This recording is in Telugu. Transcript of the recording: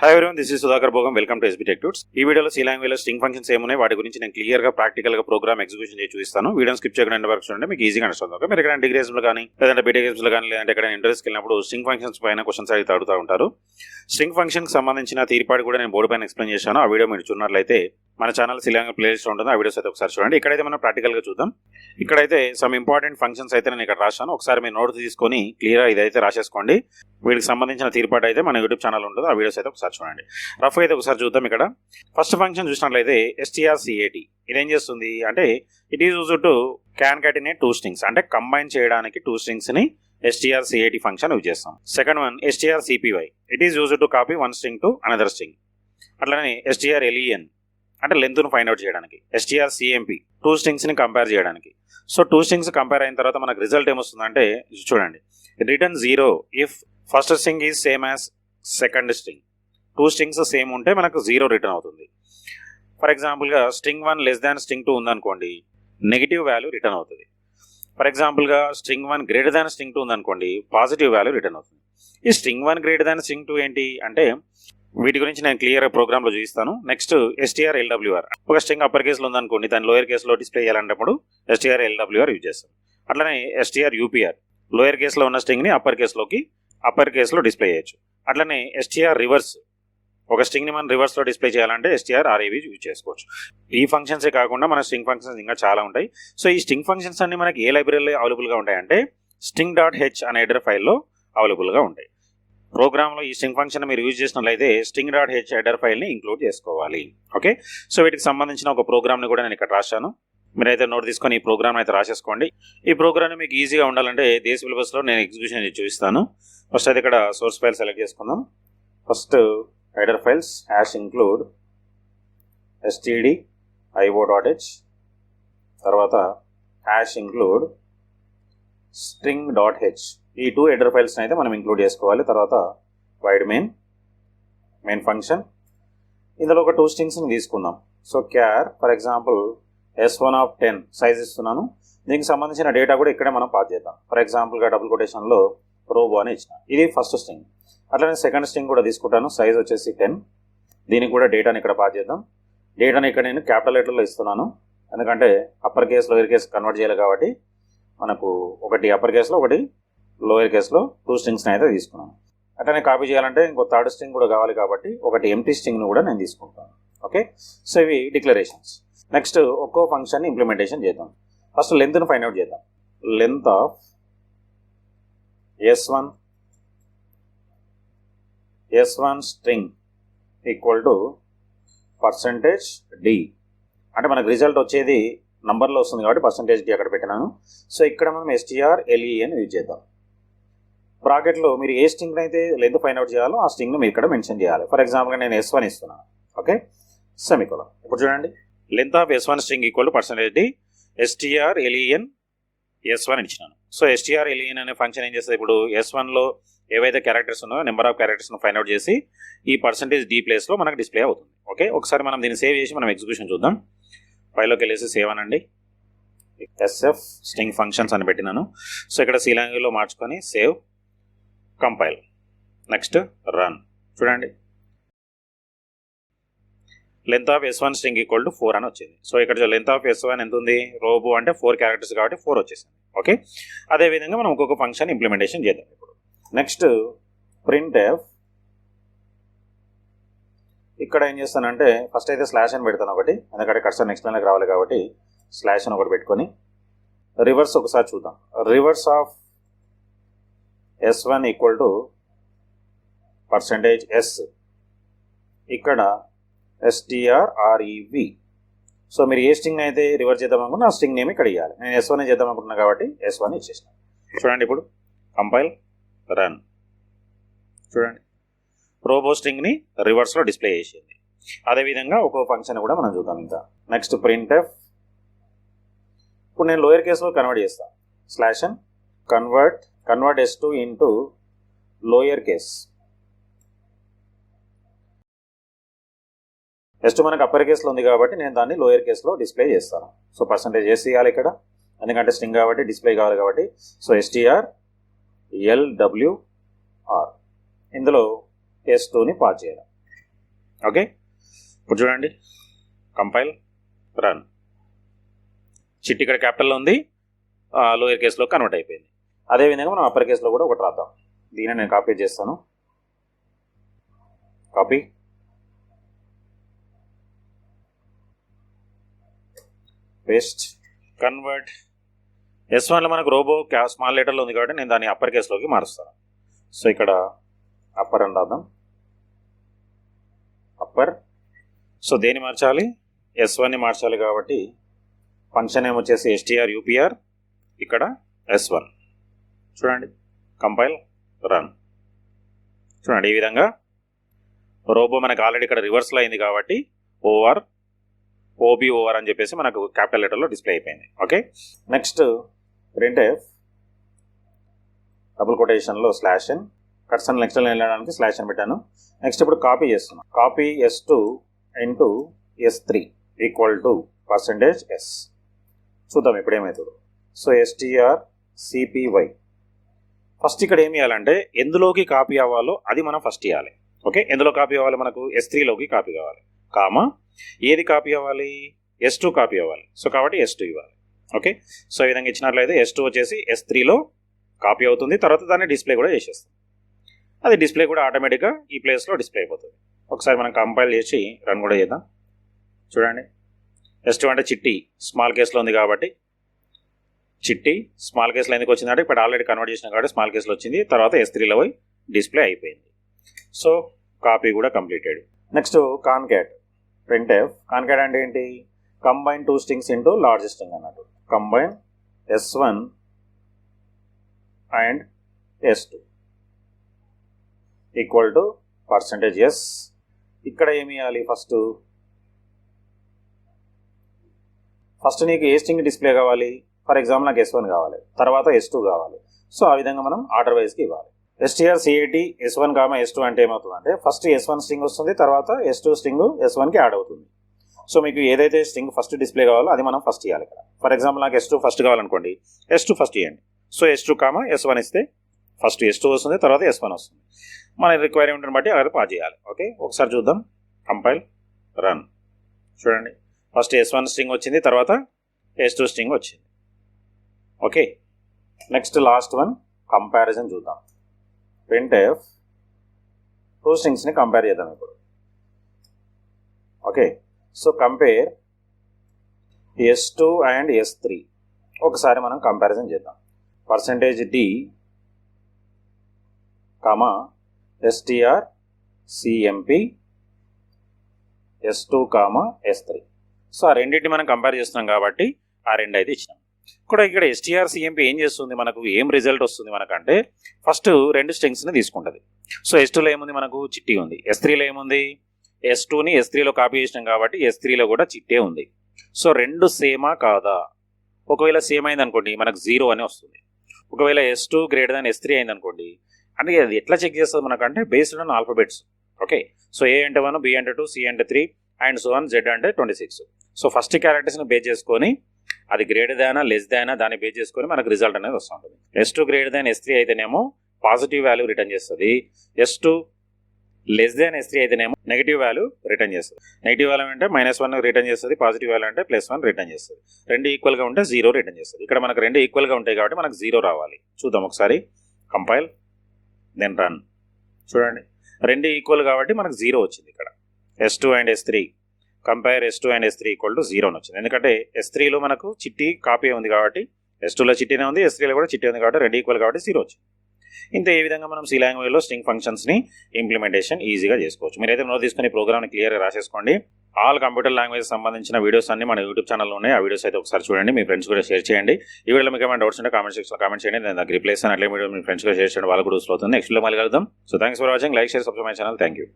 Hi everyone, this is Sudhakar Bogam. Welcome to SB tech tuts. ఈ వీడియోలో సి లాంగ్వేజ్ లో స్ట్రింగ్ ఫంక్షన్స్ ఏమున్నాయి వాటి గురించి నేను క్లియర్ గా ప్రాక్టికల్ గా ప్రోగ్రామ్ ఎగ్జిక్యూషన్ చేసి చూపిస్తాను. వీడియోని స్కిప్ చేయకుండా వర్క్ చూడండి, మీకు ఈజీగా అండర్స్టాండ్ అవుతుంది. మీరు ఎక్కడ డిగ్రీ లో కానీ లేదంటే బీటెక్ లో కానీ లేదంటే ఎక్కడ ఇంటర్వ్యూస్కి వెళ్ళినప్పుడు స్ట్రింగ్ ఫంక్షన్స్ పైన క్వశ్చన్స్ అయితే అడుగుతూ ఉంటారు. స్ట్రింగ్ ఫంక్షన్ కి సంబంధించిన తీర్పాటు కూడా నేను బోర్డు పైన ఎక్స్ప్లెయిన్ చేశాను. ఆ వీడియో మీరు చూసినట్లయితే మన ఛానల్ సి లాంగ్వేజ్ ప్లేలిస్ట్ ఉంటుంది, ఆ వీడియోస్ అయితే ఒకసారి చూడండి. ఇక్కడైతే మనం ప్రాక్టికల్ గా చూద్దాం. ఇక్కడైతే సమ్ ఇంపార్టెంట్ ఫంక్షన్స్ అయితే నేను ఇక్కడ రాశాను. ఒకసారి మీరు నోట్స్ తీసుకొని క్లియర్ గా ఇదైతే రాసేసుకోండి. వీటికి సంబంధించిన తీర్పాటు అయితే మన యూట్యూబ్ ఛానల్ ఉంటుంది, ఆ వీడియోస్ అయితే ఒకసారి చూడండి. రఫ్ అయితే ఒకసారి చూద్దాం. ఇక్కడ ఫస్ట్ ఫంక్షన్ చూసినట్లయితే strcat ఇదేం చేస్తుంది అంటే it is used to కాన్కాటినేట్ two strings, అంటే కంబైన్ చేయడానికి టూ స్ట్రింగ్స్ ని strcat ఫంక్షన్ యూజ్ చేస్తాం. Second one strcpy, it is used to copy one string to another string. అట్లనే strlen అంటే లెంత్ ను ఫైండ్ అవుట్ చేయడానికి. strcmp టూ స్ట్రింగ్స్ ని కంపేర్ చేయడానికి. సో టూ స్ట్రింగ్స్ కంపేర్ అయిన తర్వాత మనకు రిజల్ట్ ఏమొస్తుందంటే చూడండి, return 0 if first string is same as second string. Two strings same ఉంటే మనకు 0 రిటర్న్ అవుతుంది. ఫర్ ఎగ్జాంపుల్ గా స్ట్రింగ్ 1 లెస్ దాన్ స్ట్రింగ్ 2 ఉందనుకోండి, నెగిటివ్ వాల్యూ రిటర్న్ అవుతుంది. ఫర్ ఎగ్జాంపుల్ గా స్ట్రింగ్ 1 గ్రేటర్ దాన్ స్ట్రింగ్ 2 ఉందనుకోండి, పాజిటివ్ వాల్యూ రిటర్న్ అవుతుంది. ఈ స్ట్రింగ్ 1 గ్రేటర్ దాన్ స్ట్రింగ్ 2 ఏంటి అంటే వీటి గురించి నేను క్లియర్ ప్రోగ్రామ్ లో చూపిస్తాను. నెక్స్ట్ strlwr, ఒక స్ట్రింగ్ అప్పర్ కేసులో ఉందనుకోండి, దాని లోయర్ కేసులో డిస్ప్లే చేయాలంటప్పుడు strlwr యూజ్ చేస్తాం. అట్లనే strupr, లోయర్ కేసులో ఉన్న స్ట్రింగ్ ని అప్పర్ కేసులో డిస్ప్లే చేయొచ్చు. అట్లనే str రివర్స్, ఒక స్ట్రింగ్ ని మనం రివర్స్ లో డిస్ప్లే చేయాలంటే strrav యూజ్ చేసుకోవచ్చు. ఈ ఫంక్షన్సే కాకుండా మన స్ట్రింగ్ ఫంక్షన్స్ ఇంకా చాలా ఉంటాయి. సో ఈ స్ట్రింగ్ ఫంక్షన్స్ అన్ని మనకి ఏ లైబ్రరీలో అవైలబుల్ గా ఉంటాయంటే String.h అనే హెడర్ ఫైల్లో అవైలబుల్ గా ఉంటాయి. ప్రోగ్రామ్ లో ఈ స్ట్రింగ్ ఫంక్షన్ మీరు యూజ్ చేసినట్లయితే String.h హెడర్ ఫైల్ ని ఇంక్లూడ్ చేసుకోవాలి. ఓకే, సో వీటికి సంబంధించిన ఒక ప్రోగ్రామ్ ని కూడా నేను ఇక్కడ రాశాను. మీరైతే నోట్ తీసుకొని ఈ ప్రోగ్రామ్ అయితే రాసేసుకోండి. ఈ ప్రోగ్రామ్ మీకు ఈజీగా ఉండాలంటే దేశ సిలబస్ లో నేను ఎగ్జిక్యూషన్ చూపిస్తాను. ఫస్ట్ అయితే ఇక్కడ సోర్స్ ఫైల్ సెలెక్ట్ చేసుకుందాం. First header files #include stdio.h, తర్వాత #include string.h. ఈ టూ హెడర్ ఫైల్స్ అయితే మనం ఇంక్లూడ్ చేసుకోవాలి. తర్వాత వైడ్ మెయిన్ ఫంక్షన్, ఇందులో ఒక టూ స్ట్రింగ్స్ తీసుకుందాం. So క్యార్ for example s1 of 10 size ఇస్తున్నాను. దీనికి సంబంధించిన డేటా కూడా ఇక్కడే మనం పాస్ చేద్దాం. ఫర్ ఎగ్జాంపుల్ గా డబుల్ కొటేషన్ లో రోబో అని ఇచ్చిన, ఇది ఫస్ట్ స్ట్రింగ్. అట్లనే సెకండ్ స్ట్రింగ్ కూడా తీసుకుంటాను, సైజ్ వచ్చేసి 10. దీనికి కూడా డేటాని ఇక్కడ పాస్ చేద్దాం. డేటాని ఇక్కడ నేను క్యాపిటల్ లెటర్లో ఇస్తున్నాను, ఎందుకంటే upper case lower case convert చేయాలి కాబట్టి మనకు ఒకటి అప్పర్ కేసులో ఒకటి లోయర్ కేసులో టూ స్ట్రింగ్స్ని అయితే తీసుకున్నాను. అట్లనే కాపీ చేయాలంటే ఇంకో థర్డ్ స్ట్రింగ్ కూడా కావాలి కాబట్టి ఒకటి ఎంటీ స్ట్రింగ్ను కూడా నేను తీసుకుంటాను. ఓకే, సో ఇవి డిక్లరేషన్స్. నెక్స్ట్ ఒక్కో ఫంక్షన్ ఇంప్లిమెంటేషన్ చేద్దాం. ఫస్ట్ లెంత్ను ఫైండ్ అవుట్ చేద్దాం. Length of s1 string equal to %d, అంటే మనకు రిజల్ట్ వచ్చేది నంబర్లో వస్తుంది కాబట్టి %d అక్కడ పెట్టినాను. సో ఇక్కడ మనం strlen యూజ్ చేద్దాం. బ్రాకెట్లో మీరు ఏ స్ట్రింగ్ అయితే లెంత్ ఫైండ్ అవుట్ చేయాలో ఆ స్ట్రింగ్ మీరు ఇక్కడ మెన్షన్ చేయాలి. ఫర్ ఎగ్జాంపుల్గా నేను s1 ఇస్తున్నాను. Okay, semicolon. ఇప్పుడు చూడండి, length of s1 string equal to %d strlen s1 ఇచ్చినాను. సో strlen అనే ఫంక్షన్ ఏం చేస్తుంది, ఇప్పుడు s1 లో ఏవైతే క్యారెక్టర్స్ ఉన్నాయో number of characters find out చేసి ఈ %d ప్లేస్ లో మనకు డిస్ప్లే అవుతుంది. ఓకే, ఒకసారి మనం దీన్ని సేవ్ చేసి మనం ఎగ్జిక్యూషన్ చూద్దాం. ఫైల్లోకి వెళ్ళేసి సేవ్ అనండి. sf స్ట్రింగ్ ఫంక్షన్స్ అని పెట్టినాను. సో ఇక్కడ సి లాంగ్వేజ్ లో మార్చుకొని సేవ్, కంపైల్, నెక్స్ట్ రన్. చూడండి, length of s1 string equal to 4 అని వచ్చింది. సో ఇక్కడ లెంత్ ఆఫ్ s1 ఎంత ఉంది, రోబో అంటే 4 క్యారెక్టర్స్ కాబట్టి 4 వచ్చేసింది. ఓకే, అదేవిధంగా మనం ఒక్కొక్క ఫంక్షన్ ఇంప్లిమెంటేషన్ చేద్దాం. ఇప్పుడు నెక్స్ట్ printf, ఇక్కడ ఏం చేస్తానంటే ఫస్ట్ అయితే స్లాష్ అని పెడతాను ఒకటి, ఎందుకంటే కర్సర్ నెక్స్ట్ లైన్లోకి రావాలి కాబట్టి స్లాష్ అని ఒకటి పెట్టుకొని రివర్స్ ఒకసారి చూద్దాం. Reverse of s1 equal to %s, ఇక్కడ strrev. సో మీరు ఏ స్ట్రింగ్ అయితే రివర్స్ చేద్దాం అనుకున్నా ఆ స్ట్రింగ్ నేమ్ ఇక్కడ ఇవ్వాలి. నేను s1 చేద్దాం అనుకుంటున్నాను కాబట్టి s1 ఇచ్చేసాను. చూడండి, ఇప్పుడు కంపైల్, రన్. చూడండి, రోబో స్ట్రింగ్ ని రివర్స్ లో డిస్ప్లే చేసింది. అదేవిధంగా ఒక్కో ఫంక్షన్ కూడా మనం చూద్దాం. ఇంకా నెక్స్ట్ printf, ఇప్పుడు నేను లోయర్ కేసులో కన్వర్ట్ చేస్తాను. Slash n convert s2 into lower case. s2 మనకు అప్పర్ కేసులో ఉంది కాబట్టి నేను దాన్ని లోయర్ కేసులో డిస్ప్లే చేస్తాను. సో %s ఇవ్వాలి ఇక్కడ, ఎందుకంటే స్ట్రింగ్ కాబట్టి డిస్ప్లే కావాలి కాబట్టి. సో strlwr ఇందులో s2ని పాస్ చేయాలి. ఓకే, ఇప్పుడు చూడండి, కంపైల్, రన్. చిట్టి ఇక్కడ క్యాపిటల్లో ఉంది, లోయర్ కేసులో కన్వర్ట్ అయిపోయింది. అదేవిధంగా మనం అప్పర్ కేసులో కూడా ఒకటి రాద్దాం. దీన్ని నేను కాపీ చేస్తాను. Copy, paste, convert. S1లో మనకు రోబో స్మాల్ లెటర్లో ఉంది కాబట్టి నేను దాన్ని అప్పర్ కేసులోకి మారుస్తాను. సో ఇక్కడ అప్పర్ అని రాద్దాం, అప్పర్. సో దేన్ని మార్చాలి? S1ని మార్చాలి కాబట్టి ఫంక్షన్ నేమ్ వచ్చేసి strupr, ఇక్కడ S1. చూడండి, కంపైల్, రన్. చూడండి, ఈ విధంగా రోబో మనకు ఆల్రెడీ ఇక్కడ రివర్స్లో అయింది కాబట్టి OBOR అని చెప్పేసి మనకు క్యాపిటల్ లెటర్లో డిస్ప్లే అయిపోయింది. ఓకే, నెక్స్ట్ printf డబుల్ కొటేషన్లో /n, కట్సన్ నెక్స్ట్ వెళ్ళడానికి /n పెట్టాను. నెక్స్ట్ ఇప్పుడు కాపీ చేస్తున్నాం. Copy S2 into S3 equal to %s. చూద్దాం ఇప్పుడు ఏమవుతుందో. So strcpy. ఫస్ట్ ఇక్కడ ఏమి చేయాలంటే ఎందులోకి కాపీ అవ్వాలో అది మనం ఫస్ట్ ఇవ్వాలి. ఓకే, ఎందులో కాపీ అవ్వాలి? మనకు S3లోకి కాపీ కావాలి. కామా ఏది కాపీ అవ్వాలి? S2 కాపీ అవ్వాలి. సో కాబట్టి S2 ఇవ్వాలి. ఓకే, సో ఈ విధంగా ఇచ్చినట్లయితే S2 వచ్చేసి S3లో కాపీ అవుతుంది. తర్వాత దాన్ని డిస్ప్లే కూడా చేసేస్తుంది. అది డిస్ప్లే కూడా ఆటోమేటిక్గా ఈ ప్లేస్లో డిస్ప్లే అయిపోతుంది. ఒకసారి మనం కంపైల్ చేసి రన్ కూడా చేద్దాం. చూడండి, S2 అంటే చిట్టి స్మాల్ కేసులో ఉంది కాబట్టి చిట్టి స్మాల్ కేసులో ఎందుకు వచ్చిందంటే ఇప్పుడు ఆల్రెడీ కన్వర్ట్ చేసిన కాబట్టి స్మాల్ కేసులో వచ్చింది. తర్వాత S3లో పోయి డిస్ప్లే అయిపోయింది. సో కాపీ కూడా completed. Next concat, printf. Concat అంటే ఏంటి? Combine 2 strings into large string అన్నట్టు. Combine S1 and S2 equal to %s. ఇక్కడ ఏమి ఇవ్వాలి? ఫస్ట్ నీకు ఏ స్ట్రింగ్ డిస్ప్లే కావాలి? ఫర్ ఎగ్జాంపుల్ నాకు S1 కావాలి, తర్వాత S2 కావాలి. సో ఆ విధంగా మనం ఆర్డర్ వైజ్కి ఇవ్వాలి. strcat S1, S2 అంటే ఏమవుతుందంటే ఫస్ట్ S1 స్ట్రింగ్ వస్తుంది, తర్వాత S2 స్ట్రింగ్ S1కి యాడ్ అవుతుంది. సో మీకు ఏదైతే స్ట్రింగ్ ఫస్ట్ డిస్ప్లే కావాలో అది మనం ఫస్ట్ ఇవ్వాలి ఇక్కడ. ఫర్ ఎగ్జాంపుల్ నాకు S2 ఫస్ట్ కావాలనుకోండి, S2 ఫస్ట్ ఇవ్వండి. సో S2, S1 ఇస్తే ఫస్ట్ S2 వస్తుంది, తర్వాత S1 వస్తుంది. మన రిక్వైర్మెంట్ని బట్టి అలా పాస్ చేయాలి. ఓకే, ఒకసారి చూద్దాం. Compile, run. చూడండి, ఫస్ట్ S1 స్ట్రింగ్ వచ్చింది, తర్వాత S2 స్ట్రింగ్ వచ్చింది. Okay, next last one comparison చూద్దాం. printf 2 స్ట్రింగ్స్ని కంపేర్ చేద్దాం ఇప్పుడు. Okay, so compare S2 and S3. ఒకసారి మనం కంపారిజన్ చేద్దాం. %d, strcmp S2, S3. So ఆ రెండింటిని మనం కంపేర్ చేస్తున్నాం కాబట్టి ఆ రెండు అయితే ఇచ్చినాం. కూడా ఇక్కడ strcmp ఏం చేస్తుంది? మనకు ఏం రిజల్ట్ వస్తుంది మనకంటే ఫస్ట్ 2 స్ట్రింగ్స్ని తీసుకుంటుంది. సో S2లో ఏముంది? మనకు చిట్టి ఉంది. S3లో ఏముంది? S2ని S3లో కాపీ చేసినాం కాబట్టి S3లో కూడా చిట్టే ఉంది. సో 2 సేమా కాదా? ఒకవేళ సేమ్ అయింది అనుకోండి మనకు 0 అని వస్తుంది. ఒకవేళ S2 > S3 అయింది అనుకోండి, అంటే అది ఎట్లా చెక్ చేస్తుంది మనకంటే based on alphabets. Okay, so A అంటే 1, B అంటే 2, C అంటే 3 అండ్ సో ఆన్, Z అంటే 26. సో ఫస్ట్ క్యారెక్టర్స్ని బేస్ చేసుకొని అది >, దాన్ని బేస్ చేసుకొని మనకు రిజల్ట్ అనేది వస్తూ ఉంటుంది. S2 > S3 అయితేనేమో పాజిటివ్ వాల్యూ రిటర్న్ చేస్తుంది. S2 అయితేనేమో నెగిటివ్ వాల్యూ రిటర్న్ చేస్తుంది. నెగిటివ్ వాల్యూ అంటే -1 రిటర్న్ చేస్తుంది, పాజిటివ్ వాల్యూ అంటే +1 రిటర్న్ చేస్తుంది. 2 ఈక్వల్గా ఉంటే 0 రిటర్న్ చేస్తుంది. ఇక్కడ మనకు 2 ఈక్వల్గా ఉంటాయి కాబట్టి మనకు 0 రావాలి. చూద్దాం ఒకసారి. Compile, then run. చూడండి, 2 ఈక్వల్ కాబట్టి మనకు 0 వచ్చింది. ఇక్కడ S2 and S3 compare S2 and S3 equal to 0 అని వచ్చింది. ఎందుకంటే S3లో మనకు చిట్టి కాపీ ఉంది కాబట్టి S2లో చిట్టీనే ఉంది, S3లో కూడా చిట్టి ఉంది కాబట్టి 2 ఈక్వల్ కాబట్టి 0 వచ్చింది. ఇంత ఈ విధంగా మనం సి లాంగ్వేజ్లో స్ట్రింగ్ ఫంక్షన్స్ని ఇంప్లిమెంటేషన్ ఈజీగా చేసుకోవచ్చు. మీరైతే నోట్ తీసుకుని ప్రోగ్రామ్ని క్లియర్గా రాసేసుకోండి. ఆల్ కంప్యూటర్ లాంగ్వేజ్ సంబంధించిన వీడియోస్ అన్ని మన యూట్యూబ్ ఛానల్లో ఉన్నాయి. ఆ వీడియోస్ అయితే ఒకసారి చూడండి, మీ ఫ్రెండ్స్ కూడా షేర్ చేయండి. ఈ వీడియోలో మీకు ఏమైనా డౌట్స్ ఉంటే కామెంట్ సెక్షన్లో కామెంట్ చేయండి, నేను దానికి రిప్లై ఇస్తాను. అట్లే వీడియో మీ ఫ్రెండ్స్ కూడా షేర్ చేయండి, వాళ్ళు కూడా యూస్ అవుతుంది. నెక్స్ట్ వీడియో మళ్ళీ కలుద్దాం. So thanks for watching. Like, share, subscribe my channel. Thank you.